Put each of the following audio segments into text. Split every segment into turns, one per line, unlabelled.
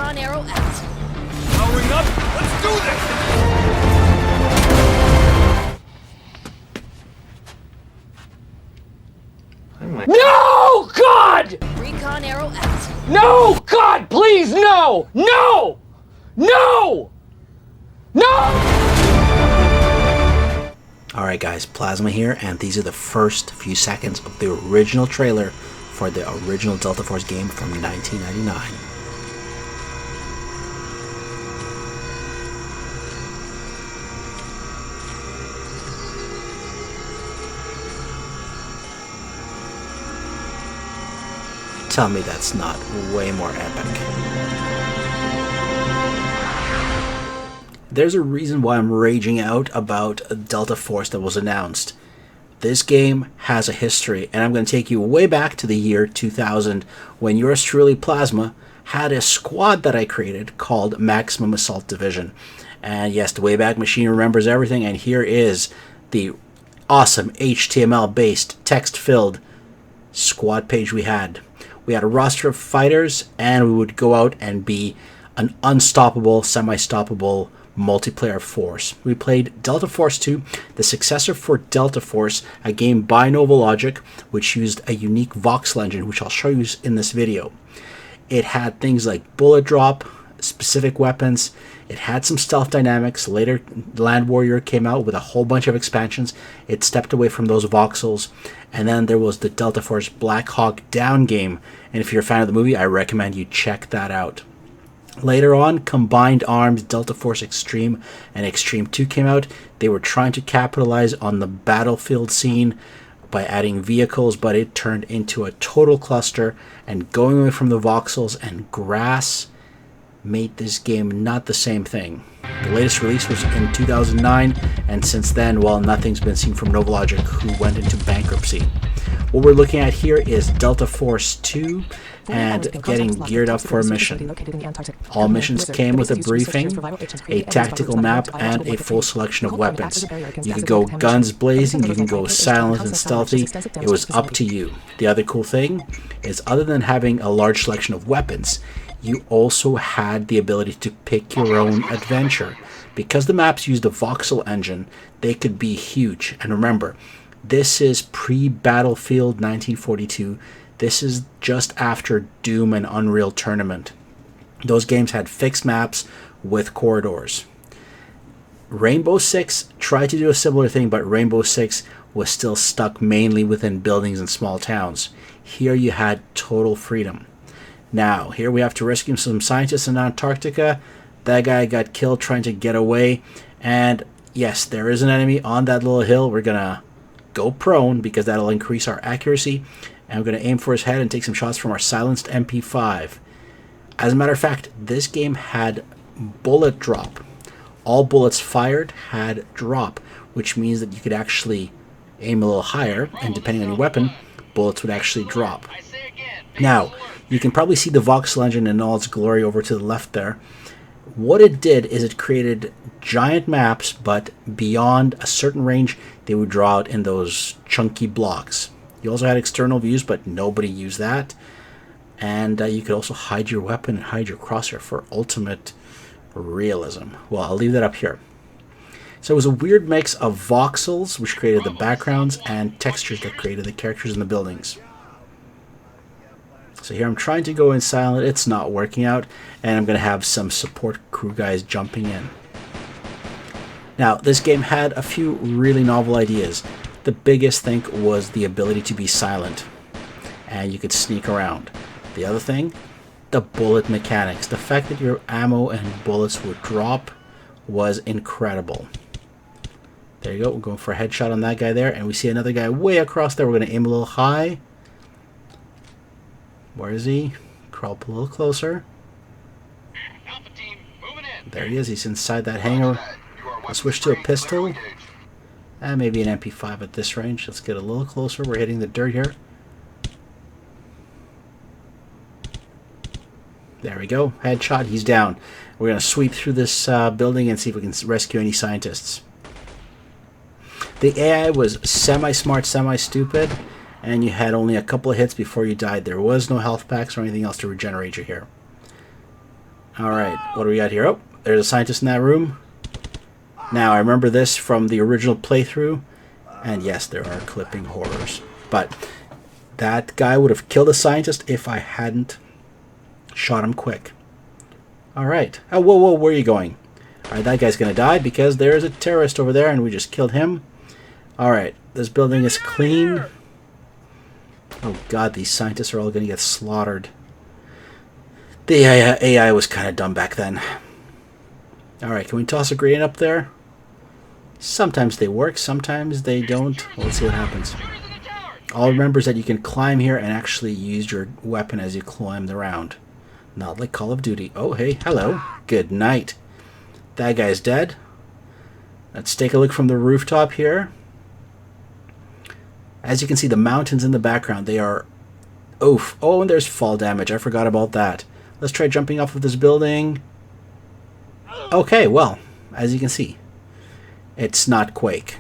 Recon arrow out.
Powering up. Let's do this!
No! God!
Recon arrow out.
No! God, please, no! No! No! No! Alright guys, Plasma here, and these are the first few seconds of the original trailer for the original Delta Force game from 1999. Tell me that's not way more epic. There's a reason why I'm raging out about Delta Force that was announced. This game has a history, and I'm going to take you way back to the year 2000 when yours truly, Plasma, had a squad that I created called Maximum Assault Division. And yes, the Wayback Machine remembers everything, and here is the awesome HTML-based, text-filled squad page we had. We had a roster of fighters, and we would go out and be an unstoppable, semi-stoppable multiplayer force. We played Delta Force 2, the successor for Delta Force, a game by Novalogic, which used a unique voxel engine, which I'll show you in this video. It had things like bullet drop, specific weapons. It had some stealth dynamics. Later, Land Warrior came out with a whole bunch of expansions. It stepped away from those voxels. And then there was the Delta Force Black Hawk Down game. And if you're a fan of the movie, I recommend you check that out. Later on, Combined Arms, Delta Force Extreme, and Extreme 2 came out. They were trying to capitalize on the battlefield scene by adding vehicles, but it turned into a total cluster, and going away from the voxels and grass made this game not the same thing. The latest release was in 2009, and since then, well, nothing's been seen from Novalogic, who went into bankruptcy. What we're looking at here is Delta Force 2 and getting geared up for a mission. All missions came with a briefing, a tactical map, and a full selection of weapons. You could go guns blazing, you can go silent and stealthy. It was up to you. The other cool thing is, other than having a large selection of weapons, you also had the ability to pick your own adventure. Because the maps used a voxel engine, they could be huge. And remember, this is pre-Battlefield 1942. This is just after Doom and Unreal Tournament. Those games had fixed maps with corridors. Rainbow Six tried to do a similar thing, but Rainbow Six was still stuck mainly within buildings and small towns. Here you had total freedom. Now, here we have to rescue some scientists in Antarctica. That guy got killed trying to get away. And yes, there is an enemy on that little hill. We're going to go prone because that'll increase our accuracy. And we're going to aim for his head and take some shots from our silenced MP5. As a matter of fact, this game had bullet drop. All bullets fired had drop, which means that you could actually aim a little higher, and depending on your weapon, bullets would actually drop. Now, you can probably see the voxel engine in all its glory over to the left there. What it did is it created giant maps, but beyond a certain range, they would draw out in those chunky blocks. You also had external views, but nobody used that. And you could also hide your weapon and hide your crosshair for ultimate realism. Well, I'll leave that up here. So it was a weird mix of voxels, which created the backgrounds, and textures that created the characters in the buildings. So here I'm trying to go in silent. It's not working out, and I'm going to have some support crew guys jumping in. Now, this game had a few really novel ideas. The biggest thing was the ability to be silent, and you could sneak around. The other thing, the bullet mechanics. The fact that your ammo and bullets would drop was incredible. There you go. We're going for a headshot on that guy there, and we see another guy way across there. We're going to aim a little high. Where is he? Crawl up a little closer. There he is. He's inside that hangar. I'll switch to a pistol. And maybe an MP5 at this range. Let's get a little closer. We're hitting the dirt here. There we go. Headshot. He's down. We're going to sweep through this building and see if we can rescue any scientists. The AI was semi-smart, semi-stupid, and you had only a couple of hits before you died. There was no health packs or anything else to regenerate you here. Alright, what do we got here? Oh, there's a scientist in that room. Now, I remember this from the original playthrough. And yes, there are clipping horrors. But that guy would have killed a scientist if I hadn't shot him quick. Alright. Oh, whoa, whoa, where are you going? Alright, that guy's going to die because there's a terrorist over there and we just killed him. Alright, this building is clean. Oh god, these scientists are all going to get slaughtered. The AI was kind of dumb back then. Alright, can we toss a grenade up there? Sometimes they work, sometimes they don't. Well, let's see what happens. All remember is that you can climb here and actually use your weapon as you climb around. Not like Call of Duty. Oh, hey, hello. Good night. That guy's dead. Let's take a look from the rooftop here. As you can see, the mountains in the background, they are... Oof. Oh, and there's fall damage. I forgot about that. Let's try jumping off of this building. Okay, well, as you can see, it's not Quake.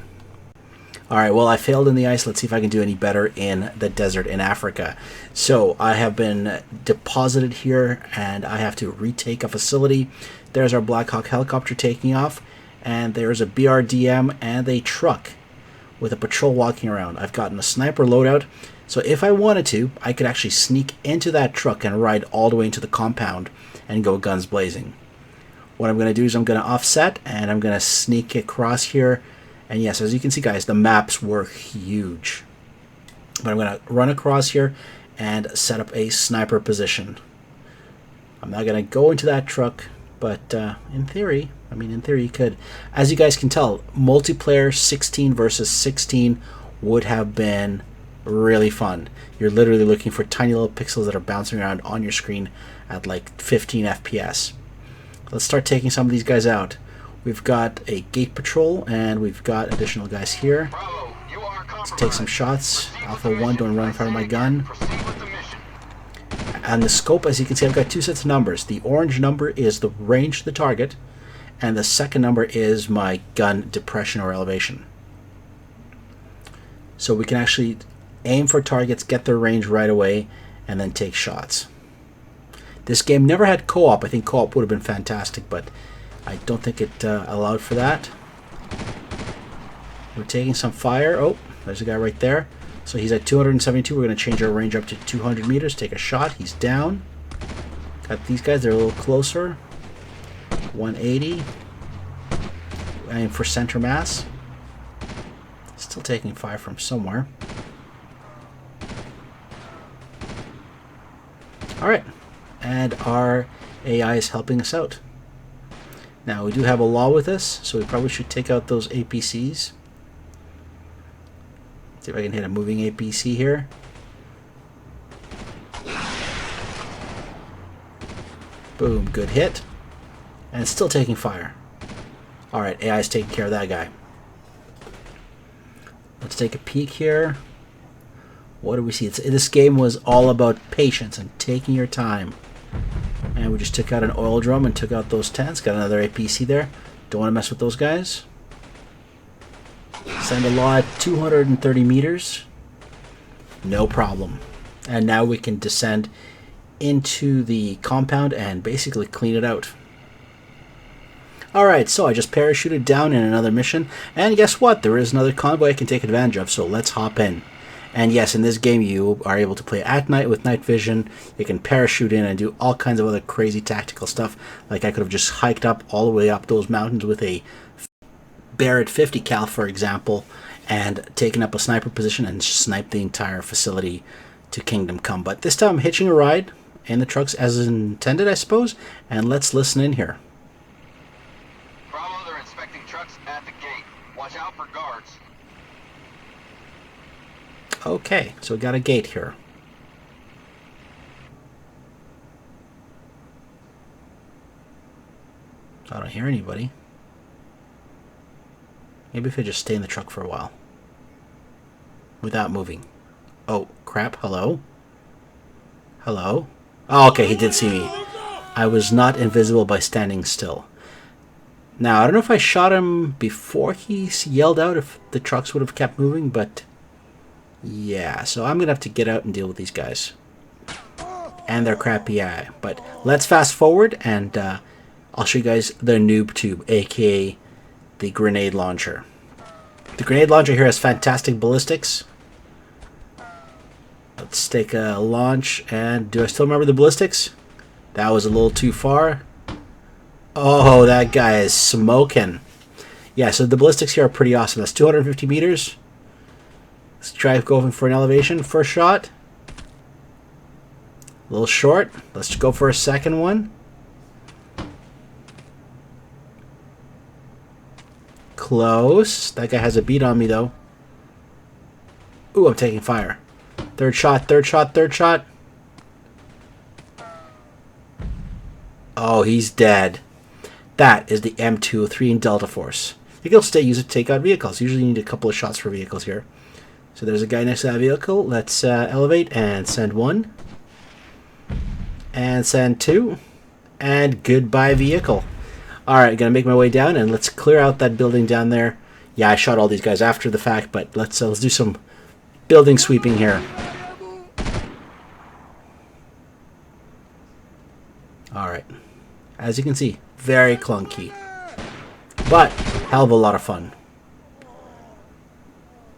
Alright, well, I failed in the ice. Let's see if I can do any better in the desert in Africa. So, I have been deposited here, and I have to retake a facility. There's our Black Hawk helicopter taking off, and there's a BRDM and a truck with a patrol walking around. I've gotten a sniper loadout, so if I wanted to, I could actually sneak into that truck and ride all the way into the compound and go guns blazing. What I'm going to do is I'm going to offset, and I'm going to sneak across here. And yes, as you can see, guys, the maps were huge. But I'm going to run across here and set up a sniper position. I'm not going to go into that truck, but in theory you could. As you guys can tell, multiplayer 16 versus 16 would have been really fun. You're literally looking for tiny little pixels that are bouncing around on your screen at like 15 FPS. Let's start taking some of these guys out. We've got a gate patrol, and we've got additional guys here. Let's take some shots. Alpha 1, don't run in front of my gun. And the scope, as you can see, I've got two sets of numbers. The orange number is the range of the target, and the second number is my gun depression or elevation. So we can actually aim for targets, get their range right away, and then take shots. This game never had co-op. I think co-op would have been fantastic, but I don't think it allowed for that. We're taking some fire. Oh, there's a guy right there. So he's at 272. We're going to change our range up to 200 meters. Take a shot. He's down. Got these guys. They're a little closer. 180. Aim for center mass. Still taking fire from somewhere. Alright. And our AI is helping us out. Now, we do have a law with us, so we probably should take out those APCs. See if I can hit a moving APC here. Boom, good hit. And it's still taking fire. Alright, AI is taking care of that guy. Let's take a peek here. What do we see? This game was all about patience and taking your time. And we just took out an oil drum and took out those tents. Got another APC there. Don't want to mess with those guys. Send a law at 230 meters. No problem. And now we can descend into the compound and basically clean it out. Alright, so I just parachuted down in another mission. And guess what? There is another convoy I can take advantage of, so let's hop in. And yes, in this game you are able to play at night with night vision. You can parachute in and do all kinds of other crazy tactical stuff. Like I could have just hiked up all the way up those mountains with a Barrett 50 cal, for example, and taken up a sniper position and sniped the entire facility to Kingdom Come. But this time I'm hitching a ride in the trucks as intended, I suppose. And let's listen in here.
Bravo, they're inspecting trucks at the gate. Watch out for guards.
Okay, so we got a gate here. I don't hear anybody. Maybe if I just stay in the truck for a while. Without moving. Oh, crap. Hello? Hello? Oh, okay, he did see me. I was not invisible by standing still. Now, I don't know if I shot him before he yelled out if the trucks would have kept moving, but... yeah, so I'm going to have to get out and deal with these guys. and their crappy AI. But let's fast forward, and I'll show you guys the noob tube, aka the grenade launcher. The grenade launcher here has fantastic ballistics. Let's take a launch, and do I still remember the ballistics? That was a little too far. Oh, that guy is smoking. Yeah, so the ballistics here are pretty awesome. That's 250 meters. Let's try going for an elevation. First shot. A little short. Let's go for a second one. Close. That guy has a beat on me, though. Ooh, I'm taking fire. Third shot, third shot, third shot. Oh, he's dead. That is the M203 in Delta Force. You can still use it to take out vehicles. Usually you need a couple of shots for vehicles here. So there's a guy next to that vehicle. Let's elevate and send one. And send two. And goodbye vehicle. Alright, gonna make my way down, and let's clear out that building down there. Yeah, I shot all these guys after the fact, but let's do some building sweeping here. Alright. As you can see, very clunky. But, hell of a lot of fun.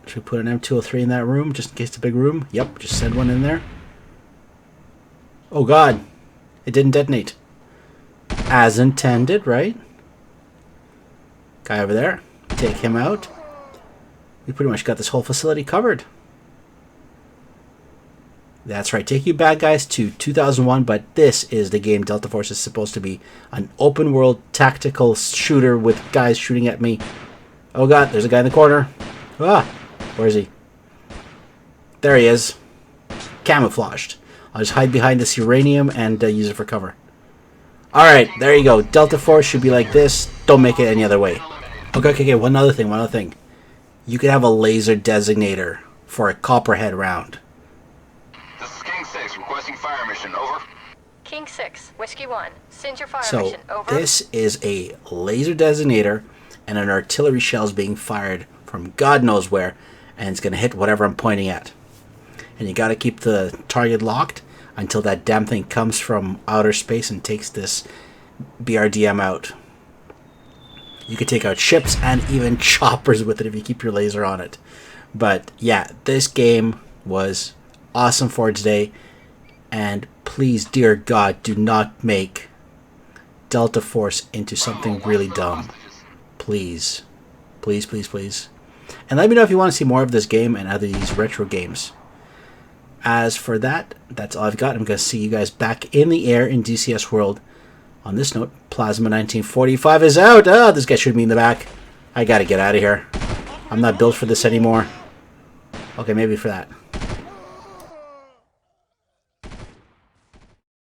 Should we put an M203 in that room, just in case it's a big room? Yep, just send one in there. Oh god, it didn't detonate. As intended, right? Guy over there, take him out. We pretty much got this whole facility covered. That's right, take you back, guys, to 2001, but this is the game. Delta Force is supposed to be an open world tactical shooter with guys shooting at me. Oh god, there's a guy in the corner. Ah, where is he? There he is. Camouflaged. I'll just hide behind this uranium and use it for cover. Alright, there you go. Delta Force should be like this. Don't make it any other way. Okay, one other thing. You could have a laser designator for a Copperhead round.
This is King 6, requesting fire mission, over.
King 6, Whiskey 1, send your fire
So,
mission, over.
this is a laser designator, and an artillery shell is being fired from God knows where, and it's going to hit whatever I'm pointing at. And you got to keep the target locked until that damn thing comes from outer space and takes this BRDM out. You can take out ships and even choppers with it if you keep your laser on it. But yeah, this game was awesome for today. And please, dear God, do not make Delta Force into something really dumb. Please. Please, please, please. And let me know if you want to see more of this game and other these retro games. As for that, that's all I've got. I'm going to see you guys back in the air in DCS World. On this note, Plasma 1945 is out. Oh, this guy shooting me in the back. I got to get out of here. I'm not built for this anymore. Okay, maybe for that.